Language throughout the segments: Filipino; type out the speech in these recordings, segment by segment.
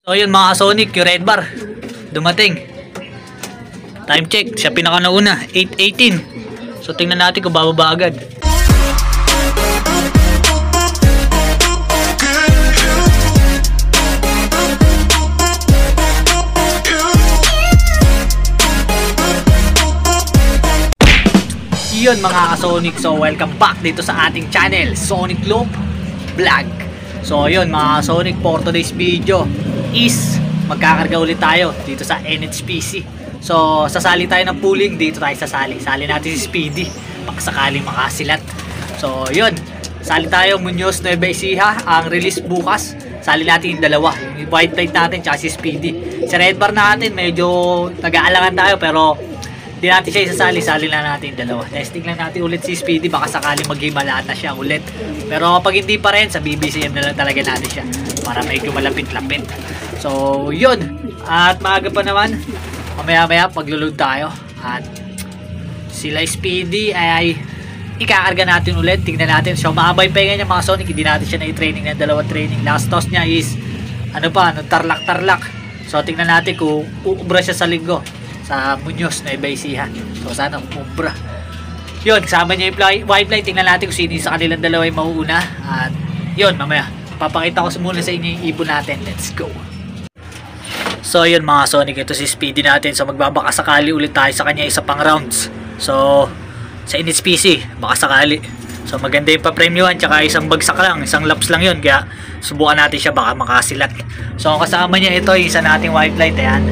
So yun mga Sonic, yung red bar dumating. Time check, siya pinaka nauna, 8:18. So tingnan natin kung bababa agad. Yun mga ka-Sonic, so welcome back dito sa ating channel, Sonic Loop Vlog. So yun mga Sonic, for today's video is magkakarga ulit tayo dito sa NHPC. So sasali tayo ng pooling, dito tayo sasali. Sali natin si Speedy, baka sakaling makasilat. So yun, sali tayo Muñoz Nueva Ecija. Ang release bukas, sali natin yung dalawa, yung white light natin tsaka si Speedy. Si red bar natin medyo nag-aalangan tayo, pero di natin siya isasali, sali na natin dalawa. Testing lang natin ulit si Speedy, baka sakaling maghimalaan na siya ulit. Pero pag hindi pa rin, sa BBCM na lang talaga natin siya para medyo malapit-lapit. So yun, at maaga pa naman, mamaya paglulod tayo. At sila Speedy ay ikakarga natin ulit. Tingnan natin, so maabay pa nga niya mga Sonic, hindi natin siya na-training ng dalawang training. Last toss niya is tarlak-tarlak. So tingnan natin kung uubra siya sa linggo sa Muñoz Nueva Ecija. So sana umubra. Yun, kasama niya yung white light. Tingnan natin kung sino sa kanilang dalawa yung mauuna. At yun, mamaya papakita ko muna sa inyo yung ibon natin. Let's go. So yun mga Sonic, ito si Speedy natin. So magbabaka sakali ulit tayo sa kanya isa pang rounds. So sa NHPC, baka sakali. So maganda yung pa-premium, tsaka isang bagsak lang, isang laps lang yun. Kaya subukan natin siya, baka makasilat. So ang kasama niya ito, isa nating white light. Ayan.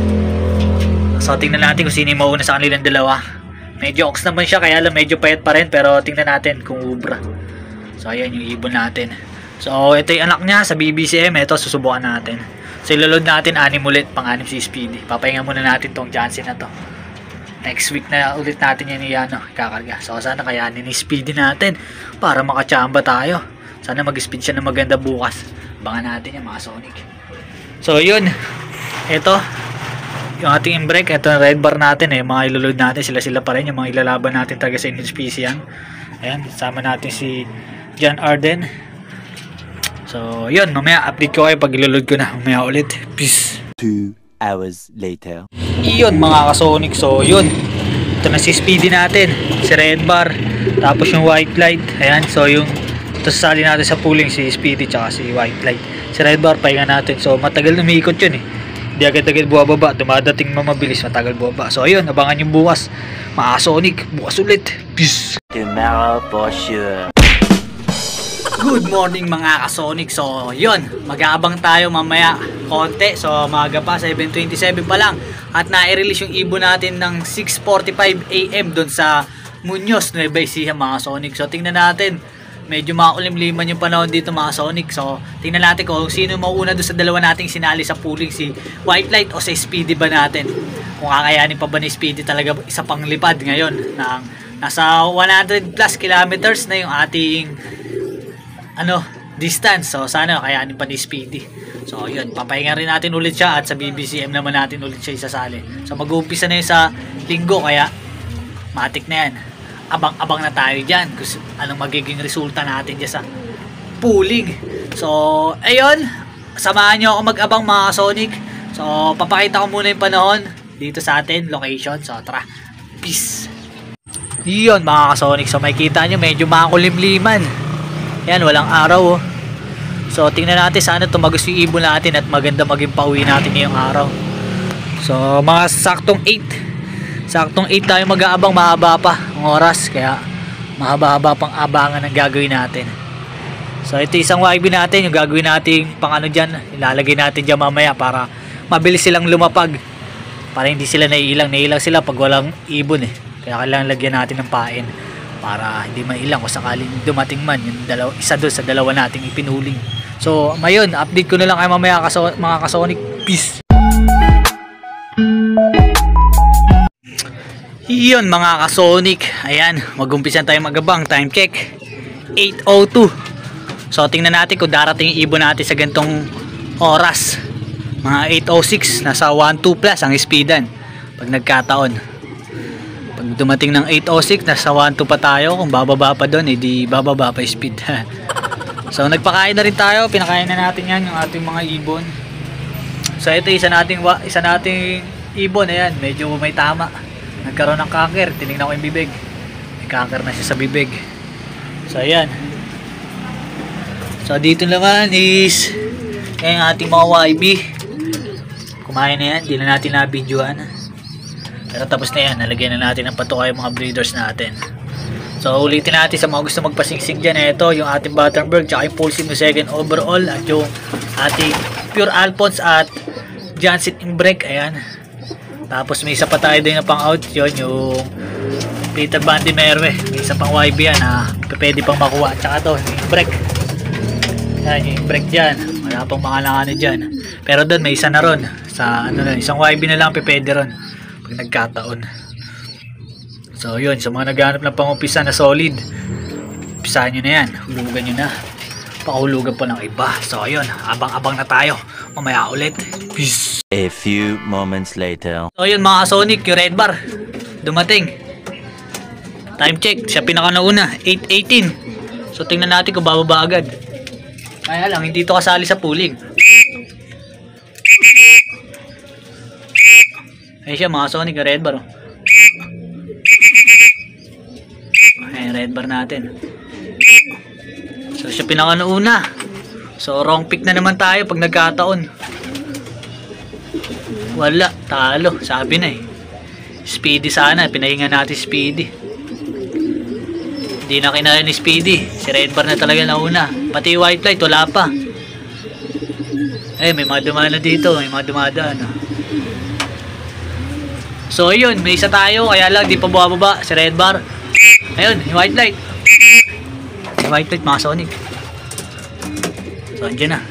So tingnan natin kung sino yung mauna sa kanilang dalawa. Medyo ox naman siya, kaya lang medyo payat pa rin. Pero tingnan natin kung ubra. So ayan yung ibon natin. So ito yung anak niya sa BBCM. Ito susubukan natin. So iloload natin 6 ulit, pang-6 si Speedy. Papahinga muna natin tong Jansen na to. Next week na ulit natin yan kakarga. So sana kayanin ni Speedy natin para makachamba tayo. Sana mag-speed siya na maganda bukas. Abangan natin yan mga Sonic. So yun, ito yung ating imbrake. Ito yung red bar natin, mga iloload natin, sila pa rin yung mga ilalaban natin talaga sa NHPC yan. Ayan, sama natin si John Arden. So yun, mamaya update ko kayo pag iloload ko na. Mamaya ulit, peace. 2 hours later. Iyon mga ka-Sonic, so yun, ito na si Speedy natin, si red bar, tapos yung white light. Ayan, so yung ito sasali natin sa pooling, si Speedy tsaka si white light. Si red bar pahinga natin, so matagal umiikot yun di agad-agad buwababa, dumadating mamabilis, matagal buwaba. So ayun, abangan yung bukas mga Sonic, bukas ulit, peace. Tomorrow for sure. Good morning mga ka-Sonic. So yun, mag-aabang tayo mamaya konti. So maaga pa, 7:27 pa lang, at na-release yung ibon natin ng 6:45 AM doon sa Muñoz Nueva Ecija mga Sonic. So tingnan natin, medyo makulimliman yung panahon dito mga Sonic. So tingnan natin kung sino mauuna doon sa dalawa nating sinali sa pooling, si white light o si Speedy ba natin. Kung kakayanin pa ba ni Speedy talaga isa pang lipad ngayon ng nasa 100 plus kilometers na yung ating distance. So sana kayanin pa ni Speedy. So yun, papahinga rin natin ulit siya, at sa BBCM naman natin ulit siya isasali. So mag-uumpisa na yun sa linggo, kaya matik na yan. Abang-abang na tayo dyan kung anong magiging resulta natin dyan sa pooling. So ayun, samahan nyo ako mag-abang mga Sonic. So papakita ko muna yung panahon dito sa atin, location. So tara, peace. Yun mga Sonic, so makikita nyo medyo makulimliman. Yan, walang araw So tingnan natin, sana tumagos yung ibon natin at maganda maging pauwi natin ngayong araw. So mga saktong 8 tayo mag-aabang, mahaba pa ang oras, kaya mahaba-haba pang abangan ang gagawin natin. So ito isang YB natin, yung gagawin natin pang dyan, ilalagay natin dyan mamaya para mabilis silang lumapag, para hindi sila naiilang sila pag walang ibon kaya kailangan lagyan natin ng pain para hindi mailang kung sakaling dumating man yung isa doon sa dalawa nating ipinuling. So mayon, update ko na lang kayo mamaya mga ka-Sonic, peace. Yun mga ka-Sonic, ayan, mag-umpisan tayo magabang. Time check 8:02. So tingnan natin kung darating yung ibon natin sa gantong oras. Mga 8:06, nasa 1-2 plus ang speedan pag nagkataon. Pag dumating ng 8:06, nasa 1-2 pa tayo. Kung bababa pa doon, di bababa pa yung speed. So nagpakain na rin tayo, pinakain na natin yan yung ating mga ibon. So ito isa nating ibon, ayan, medyo may tama. Nagkaroon ng cancer, tinignan ko yung bibig. May cancer na siya sa bibig. So ayan. So dito naman is yung ating mga YB. Kumain na yan, di na natin na-videoan. Pero tapos na yan, nalagyan na natin ng patukay yung mga breeders natin. So ulitin natin sa mga gusto magpasingsing dyan. Ito yung ating Battenberg, tsaka yung Pulsing second overall, at yung ating Pure Alphonse at Janset Break. Ayan. Tapos may isa pa tayo din na pang out, yun yung Peter Bandy Merwe. May isa pang YB yan na pwede pang makuha. Tsaka to, yung break. Ayan, yung break dyan. Wala pang mga langani dyan. Pero doon may isa na ron. Sa ano na, isang YB na lang pwede ron pag nagkataon. So yun, sa mga naghanap ng pang-umpisa na solid, umpisahan nyo na yan. Hulugan nyo na. Pakahulugan pa ng iba. So ayun, abang-abang na tayo. Mamaya ulit. Peace. A few moments later. So yun mga Sonic, yung red bar dumating. Time check, siya pinaka nauna, 8:18. So tingnan natin kung bababa agad. Kaya lang, hindi to kasali sa pooling. Ayun siya mga Sonic, yung red bar. Ayun, red bar natin. So siya pinaka nauna. So wrong pick na naman tayo pag nagkataon. Wala, talo, sabi na eh. Speedy sana, pinahinga natin Speedy. Hindi na kinaya ni Speedy. Si red bar na talaga nauna. Pati white light, wala pa. Eh, may mga dumana dito, may mga dumadaan. So ayun, may isa tayo, kaya lang di pa bumababa si red bar. Ayun, yung white light. Yung white light mga Sonic. So andyan na.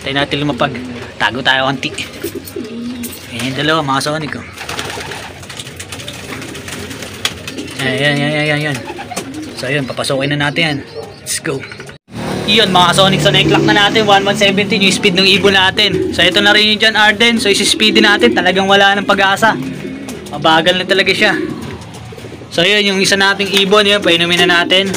Tayo natin lumapag. Tago tayo konti. Ayan yung dalawa mga Sonic. Oh. Ayan. So ayun, papasokin na natin yan. Let's go. Iyon mga Sonic, so na-clock na natin 1117 yung speed ng ibon natin. So ito na rin yung John Arden. So isi-speed din natin, talagang wala ng pag-asa. Mabagal na talaga siya. So yun, yung isa nating ibon, yun, painumin na natin.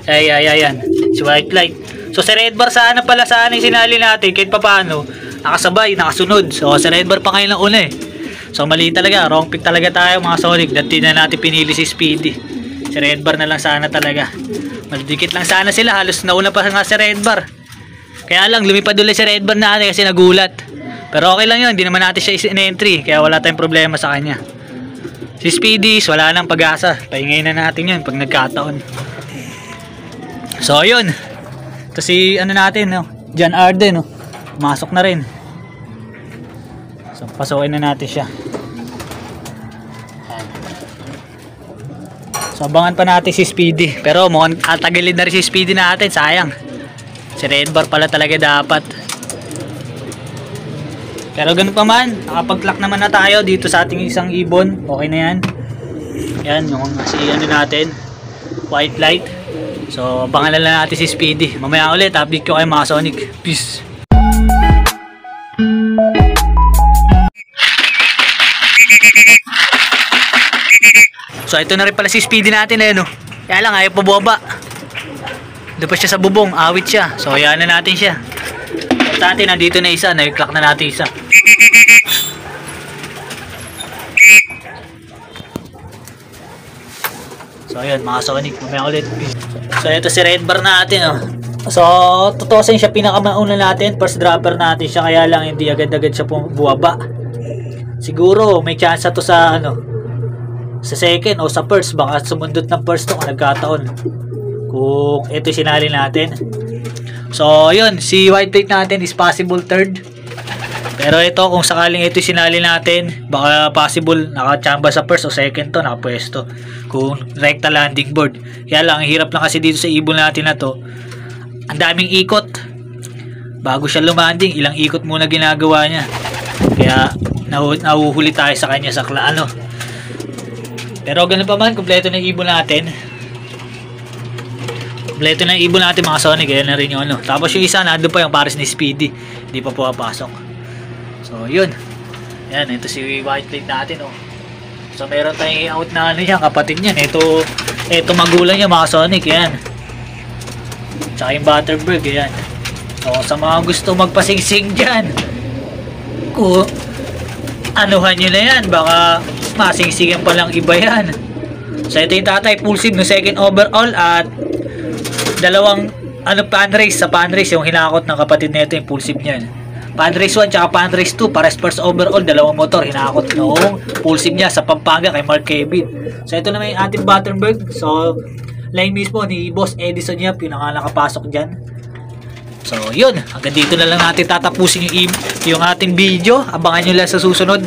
Ayan, si white light. So si red bar sana yung sinali natin, kahit pa paano nakasabay, nakasunod. So si red bar pa ngayon lang una eh. So mali talaga, wrong pick talaga tayo mga Sonic. Dati na natin pinili si Speedy. Si red bar na lang sana talaga. Madikit lang sana sila, halos nauna pa nga si red bar. Kaya lang lumipad ulit si red bar natin kasi nagulat. Pero okay lang yun, hindi naman natin siya in-entry, kaya wala tayong problema sa kanya. Si Speedy, wala nang pag-asa. Pahingay na natin yun pag nagkataon. So yun. Ito si ano natin, no? John Arden, no? Masok na rin. So pasukin na natin siya. So abangan pa natin si Speedy. Pero mukhang atagalin na rin si Speedy natin, sayang. Si red bar pala talaga dapat. Pero ganun pa man, nakapag-clock naman na tayo dito sa ating isang ibon. Okay na yan. Yan, yung si ano natin, white light. So abangan lang natin si Speedy. Mamaya ulit, update ko kayo mga Sonic. Peace. So ito na rin pala si Speedy natin eh, no? Kaya lang ayaw pa bumaba. Doon pa siya sa bubong, awit siya. So hayaan na natin siya. Importante, nandito na isa, nag-clock na natin isa. So ayun mga Sonic, mamaya ulit. So ito si red bar natin, oh. So totoo siya, pinakamauna natin, first dropper natin siya, kaya lang hindi agad-agad siya buwaba. Siguro may chance to sa ano, sa second o sa first, baka sumundot ng first to kung nagkataon. Kung ito sinali natin. So yun, si white plate natin is possible third. Pero ito, kung sakaling ito sinali natin, baka possible nakachamba sa first o second to, nakapwesto. Kung recta landing board. Kaya lang, hirap lang kasi dito sa ibon natin na to. Ang daming ikot. Bago siya lumanding, ilang ikot muna ginagawa niya. Kaya nahuhuli tayo sa kanya sa ano. Pero ganun pa man, kumpleto na ibon natin. Kompleto na ibon natin mga Sonic, ayan na rin yung ano. Tapos yung isa, nandun pa yung pares ni Speedy, hindi pa pumapasok. So yun, yan, ito si white plate natin, oh. So meron tayong out na ano yan, kapatid niyan. Ito magulang niya mga Sonic, yan. Tsaka yung Battenberg, yan. So sa mga gusto magpasingsing dyan, ko, anuhan nyo na yan, baka masingsigan pa lang iba yan. So ito yung tatay, full sim no second overall at dalawang panrace sa panrace yung hinakot ng kapatid nito yung full sim niyan. Panrace 1 tsaka panrace 2 pares first overall, dalawang motor hinakot noong full sim niya sa Pampanga kay Mark Kevin. So ito naman yung ating Battenberg. So line mismo ni Boss Edison Yap yung nakapasok dyan. So yun, hanggang dito na lang natin tatapusin yung ating video. Abangan nyo lang sa susunod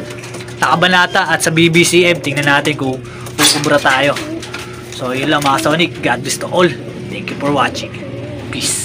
na kabanata at sa BBCM. Tingnan natin kung kukubra tayo. So yun lang mga Sonic, God bless to all. Thank you for watching. Peace.